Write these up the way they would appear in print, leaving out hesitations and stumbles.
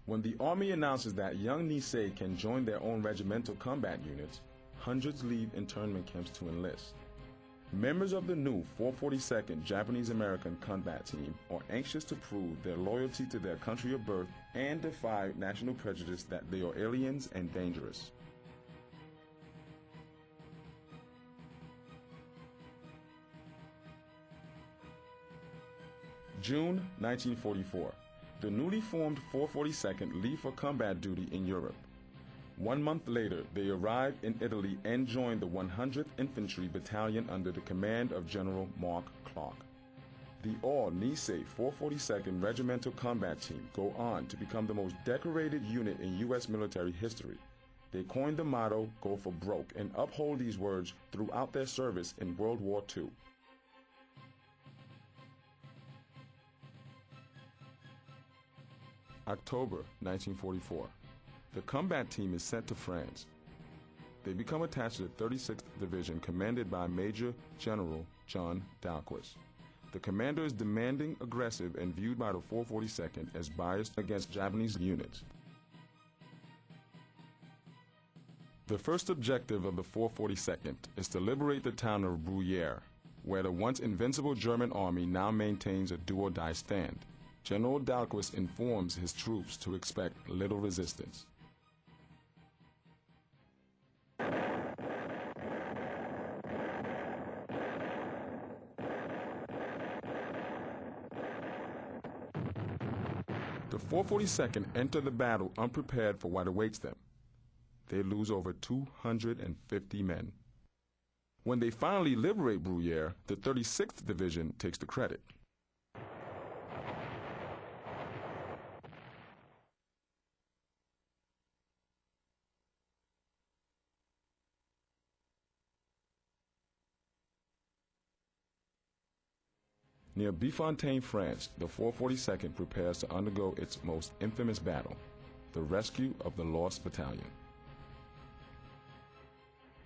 When the Army announces that young Nisei can join their own regimental combat units, hundreds leave internment camps to enlist. Members of the new 442nd Japanese-American Combat Team are anxious to prove their loyalty to their country of birth and defy national prejudice that they are aliens and dangerous. June 1944. The newly formed 442nd leave for combat duty in Europe. 1 month later, they arrived in Italy and joined the 100th Infantry Battalion under the command of General Mark Clark. The all-Nisei 442nd Regimental Combat Team go on to become the most decorated unit in U.S. military history. They coined the motto, "Go for broke," and uphold these words throughout their service in World War II. October 1944. The combat team is sent to France. They become attached to the 36th Division commanded by Major General John Dalquist. The commander is demanding, aggressive, and viewed by the 442nd as biased against Japanese units. The first objective of the 442nd is to liberate the town of WWII, where the once invincible German army now maintains a do-or-die stand. General Dalquist informs his troops to expect little resistance. The 442nd enter the battle unprepared for what awaits them. They lose over 250 men. When they finally liberate WWII, the 36th Division takes the credit. Near Bifontaine, France, the 442nd prepares to undergo its most infamous battle, the rescue of the Lost Battalion.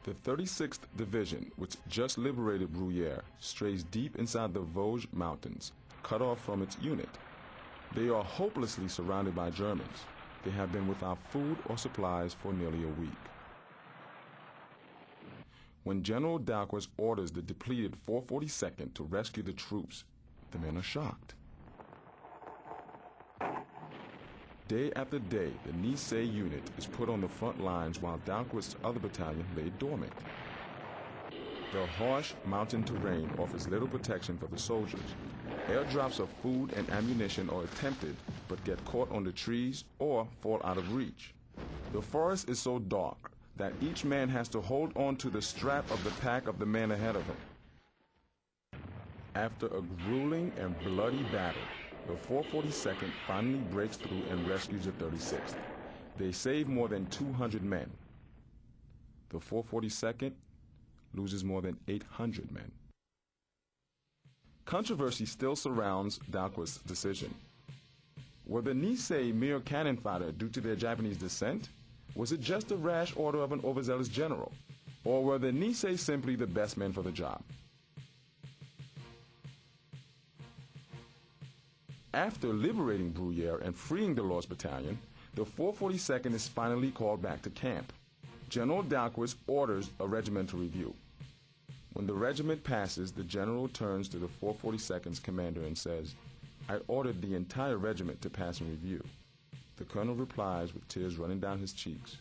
The 36th Division, which just liberated WWII, strays deep inside the Vosges Mountains, cut off from its unit. They are hopelessly surrounded by Germans. They have been without food or supplies for nearly a week. When General Dalquist orders the depleted 442nd to rescue the troops, the men are shocked. Day after day, the Nisei unit is put on the front lines while Dalquist's other battalion lay dormant. The harsh mountain terrain offers little protection for the soldiers. Airdrops of food and ammunition are attempted but get caught on the trees or fall out of reach. The forest is so dark that each man has to hold on to the strap of the pack of the man ahead of him. After a grueling and bloody battle, the 442nd finally breaks through and rescues the 36th. They save more than 200 men. The 442nd loses more than 800 men. Controversy still surrounds Dalquist's decision. Were the Nisei mere cannon fodder due to their Japanese descent? Was it just a rash order of an overzealous general? Or were the Nisei simply the best men for the job? After liberating WWII and freeing the Lost Battalion, the 442nd is finally called back to camp. General Dalquist orders a regimental review. When the regiment passes, the general turns to the 442nd's commander and says, "I ordered the entire regiment to pass in review." The colonel replies with tears running down his cheeks,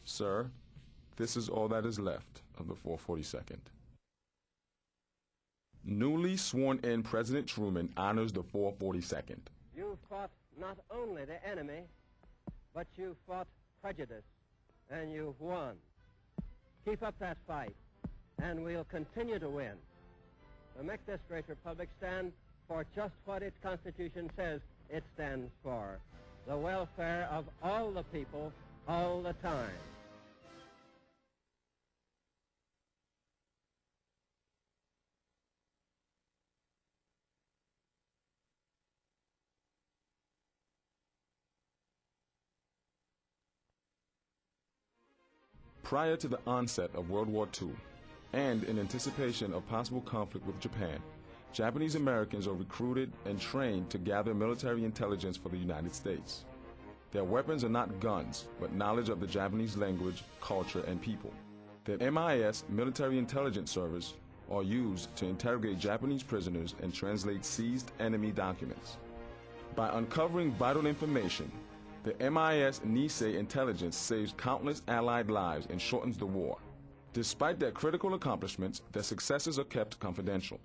"Sir, this is all that is left of the 442nd." Newly sworn-in President Truman honors the 442nd. You fought not only the enemy, but you fought prejudice, and you've won. Keep up that fight, and we'll continue to win. To make this great republic stand for just what its Constitution says it stands for, the welfare of all the people, all the time. Prior to the onset of World War II, and in anticipation of possible conflict with Japan, Japanese Americans are recruited and trained to gather military intelligence for the United States. Their weapons are not guns, but knowledge of the Japanese language, culture, and people. The MIS Military Intelligence Service are used to interrogate Japanese prisoners and translate seized enemy documents. By uncovering vital information, the MIS Nisei intelligence saves countless Allied lives and shortens the war. Despite their critical accomplishments, their successes are kept confidential.